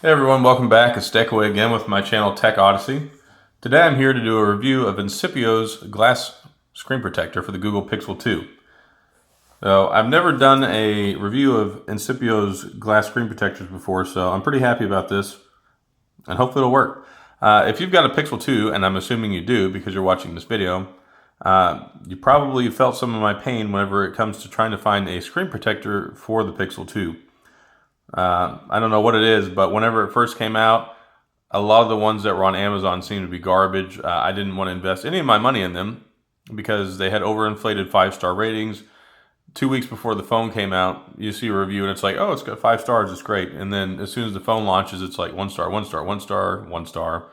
Hey everyone, welcome back. It's Deckaway again with my channel Tech Odyssey. Today I'm here to do a review of Incipio's glass screen protector for the Google Pixel 2. So I've never done a review of Incipio's glass screen protectors before, so I'm pretty happy about this and hopefully it'll work. If you've got a Pixel 2, and I'm assuming you do because you're watching this video, you probably felt some of my pain whenever it comes to trying to find a screen protector for the Pixel 2. I don't know what it is, but whenever it first came out, a lot of the ones that were on Amazon seemed to be garbage. I didn't want to invest any of my money in them because they had overinflated 5-star ratings. 2 weeks before the phone came out, you see a review and it's like, oh, it's got 5 stars, it's great. And then as soon as the phone launches, it's like 1 star, 1 star, 1 star, 1 star.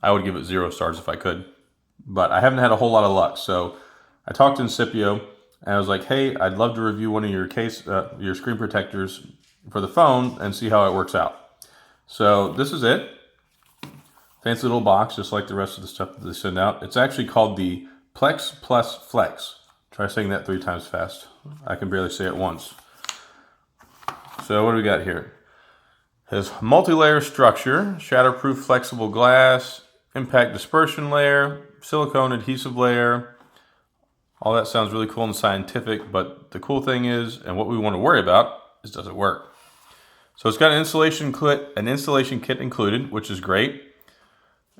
I would give it 0 stars if I could, but I haven't had a whole lot of luck. So I talked to Incipio and I was like, hey, I'd love to review one of your your screen protectors for the phone and see how it works out. So this is it. Fancy little box, just like the rest of the stuff that they send out. It's actually called the Plex Plus Flex. Try saying that 3 times fast. I can barely say it once. So what do we got here? It has multi-layer structure, shatterproof flexible glass, impact dispersion layer, silicone adhesive layer. All that sounds really cool and scientific, but the cool thing is, and what we want to worry about, is does it work? So it's got an installation kit included, which is great.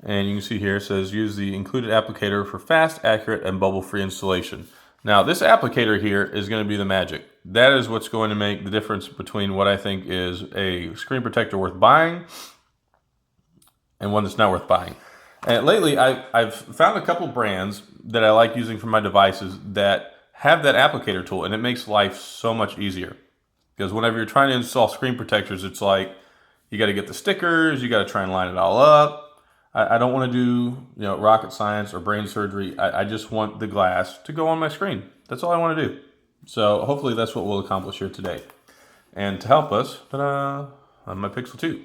And you can see here it says use the included applicator for fast, accurate, and bubble-free installation. Now this applicator here is going to be the magic. That is what's going to make the difference between what I think is a screen protector worth buying and one that's not worth buying. And lately I've found a couple brands that I like using for my devices that have that applicator tool, and it makes life so much easier. Because whenever you're trying to install screen protectors, it's like you got to get the stickers, you got to try and line it all up. I don't want to do rocket science or brain surgery. I just want the glass to go on my screen. That's all I want to do. So hopefully that's what we'll accomplish here today. And to help us, on my Pixel 2.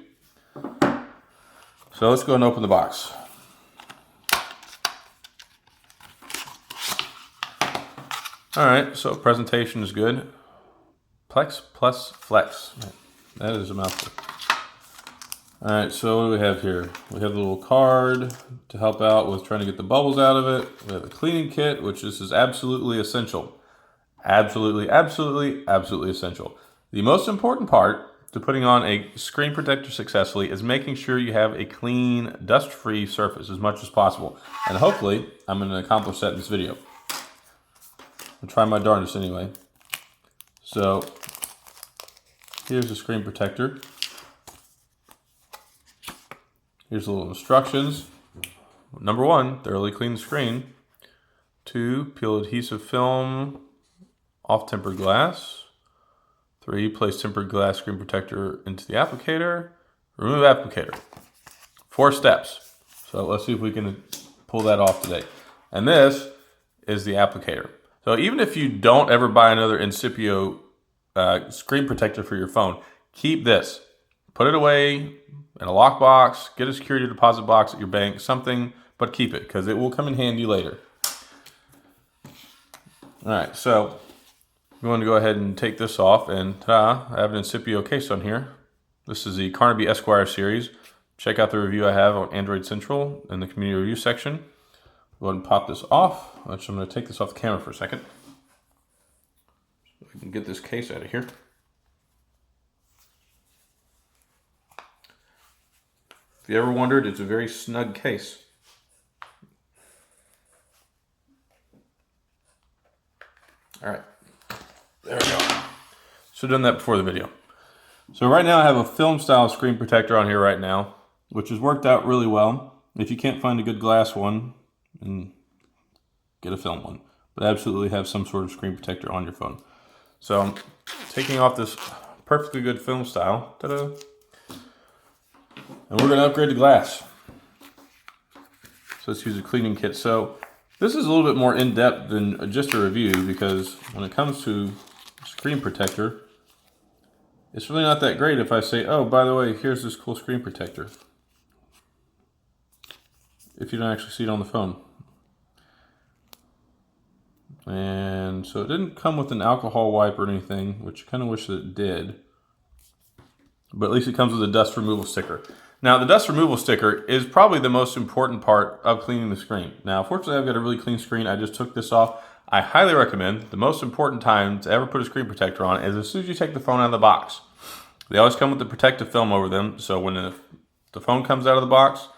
So let's go and open the box. All right, so presentation is good. Plex Plus Flex. That is a mouthful. All right, so what do we have here? We have a little card to help out with trying to get the bubbles out of it. We have a cleaning kit, which this is absolutely essential. Absolutely, absolutely, absolutely essential. The most important part to putting on a screen protector successfully is making sure you have a clean, dust-free surface as much as possible. And hopefully, I'm going to accomplish that in this video. I'll try my darndest anyway. So here's the screen protector. Here's the little instructions. Number 1, thoroughly clean the screen. 2, peel adhesive film off tempered glass. 3, place tempered glass screen protector into the applicator. Remove applicator. 4 steps. So let's see if we can pull that off today. And this is the applicator. So even if you don't ever buy another Incipio screen protector for your phone, keep this. Put it away in a lockbox, get a security deposit box at your bank, something, but keep it because it will come in handy later. All right, so I'm going to go ahead and take this off, and I have an Incipio case on here. This is the Carnaby Esquire series. Check out the review I have on Android Central in the community review section. Go ahead and pop this off. Actually, I'm going to take this off the camera for a second so I can get this case out of here. If you ever wondered, it's a very snug case. All right, there we go. Should have done that before the video. So right now I have a film style screen protector on here right now, which has worked out really well. If you can't find a good glass one, then get a film one. But absolutely have some sort of screen protector on your phone. So I'm taking off this perfectly good film style. Ta-da! And we're going to upgrade the glass. So let's use a cleaning kit. So this is a little bit more in-depth than just a review because when it comes to screen protector, it's really not that great if I say, oh, by the way, here's this cool screen protector. If you don't actually see it on the phone. And so it didn't come with an alcohol wipe or anything, which I kind of wish that it did. but at least it comes with a dust removal sticker. Now, the dust removal sticker is probably the most important part of cleaning the screen. Now, fortunately, I've got a really clean screen. I just took this off. I highly recommend the most important time to ever put a screen protector on is as soon as you take the phone out of the box. They always come with the protective film over them, so when the phone comes out of the box,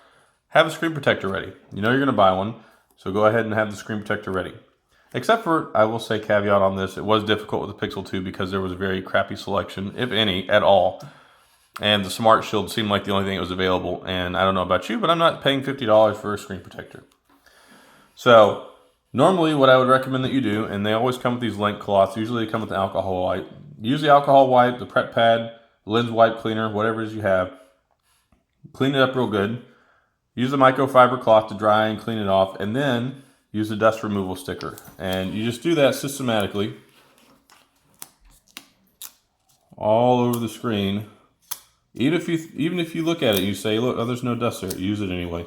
have a screen protector ready. You know you're going to buy one, so go ahead and have the screen protector ready. Except for, I will say caveat on this, it was difficult with the Pixel 2 because there was a very crappy selection, if any, at all. And the Smart Shield seemed like the only thing that was available. And I don't know about you, but I'm not paying $50 for a screen protector. So normally what I would recommend that you do, and they always come with these lint cloths, usually they come with the alcohol wipe. Use the alcohol wipe, the prep pad, lens wipe cleaner, whatever it is you have. Clean it up real good. Use the microfiber cloth to dry and clean it off, and then use the dust removal sticker. And you just do that systematically all over the screen. Even if you look at it and you say, look, oh, there's no dust there, use it anyway.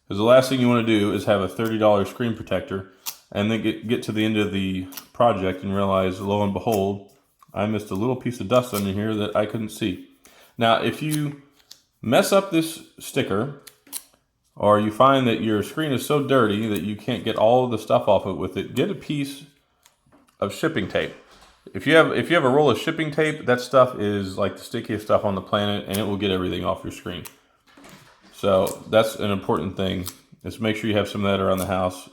Because the last thing you want to do is have a $30 screen protector and then get to the end of the project and realize, lo and behold, I missed a little piece of dust under here that I couldn't see. Now, if you mess up this sticker, or you find that your screen is so dirty that you can't get all of the stuff off it with it, get a piece of shipping tape. If you have a roll of shipping tape, that stuff is like the stickiest stuff on the planet, and it will get everything off your screen. So that's an important thing, is make sure you have some of that around the house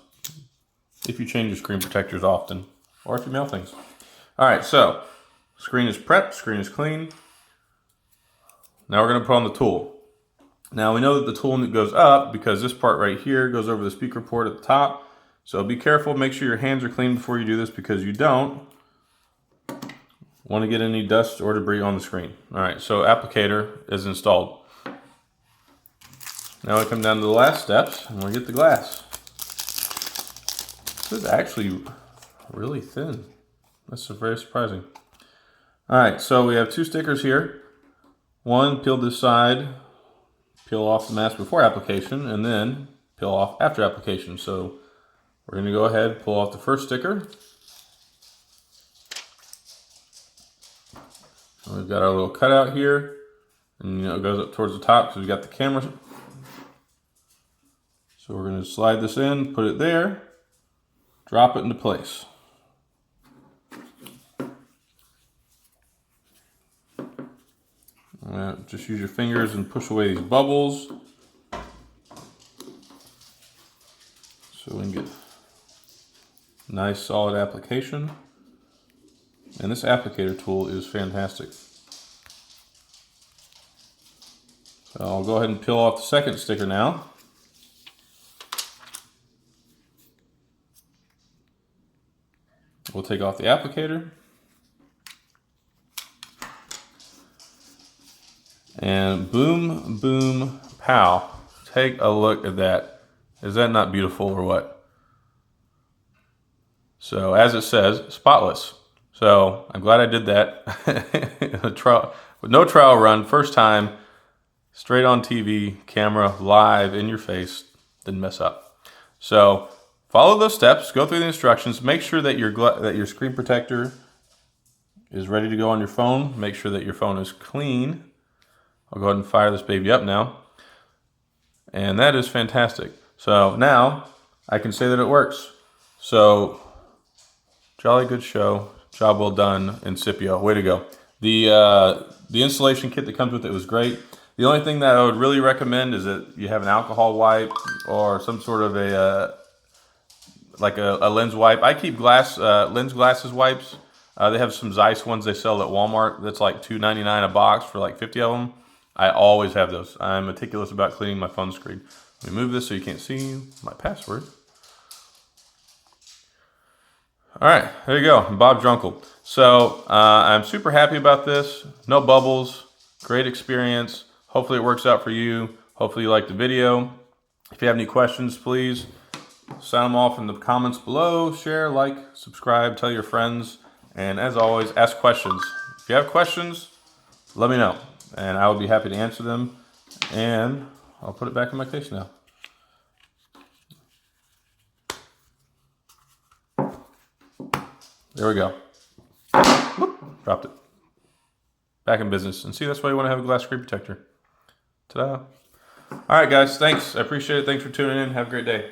if you change your screen protectors often, or if you mail things. All right, so screen is prepped, screen is clean. Now we're going to put on the tool. Now we know that the tool goes up because this part right here goes over the speaker port at the top. So be careful, make sure your hands are clean before you do this, because you don't want to get any dust or debris on the screen. All right, so applicator is installed. Now we come down to the last steps and we get the glass. This is actually really thin. That's very surprising. All right, so we have two stickers here. One, peel this side, peel off the mask before application, and then peel off after application. So we're going to go ahead, pull off the first sticker. We've got our little cutout here, and it goes up towards the top because we've got the camera. So we're going to slide this in, put it there, drop it into place. Just use your fingers and push away these bubbles so we can get nice solid application. And this applicator tool is fantastic. So I'll go ahead and peel off the second sticker now. We'll take off the applicator. And boom, boom, pow. Take a look at that. Is that not beautiful or what? So as it says, spotless. So I'm glad I did that. With no trial run, first time, straight on TV, camera, live, in your face, didn't mess up. So follow those steps, go through the instructions, make sure that your screen protector is ready to go on your phone. Make sure that your phone is clean. I'll go ahead and fire this baby up now. And that is fantastic. So now I can say that it works. So jolly good show. Job well done, Incipio. Way to go. The installation kit that comes with it was great. The only thing that I would really recommend is that you have an alcohol wipe or some sort of a lens wipe. I keep lens glasses wipes. They have some Zeiss ones they sell at Walmart. That's like $2.99 a box for like 50 of them. I always have those. I'm meticulous about cleaning my phone screen. Let me move this so you can't see my password. All right, there you go, Bob Drunkle. So I'm super happy about this. No bubbles, great experience. Hopefully it works out for you. Hopefully you liked the video. If you have any questions, please sound them off in the comments below. Share, like, subscribe, tell your friends. And as always, ask questions. If you have questions, let me know. And I will be happy to answer them. And I'll put it back in my case now. There we go. Whoop, dropped it. back in business. And see, that's why you want to have a glass screen protector. Ta-da. All right, guys, thanks. I appreciate it. Thanks for tuning in. Have a great day.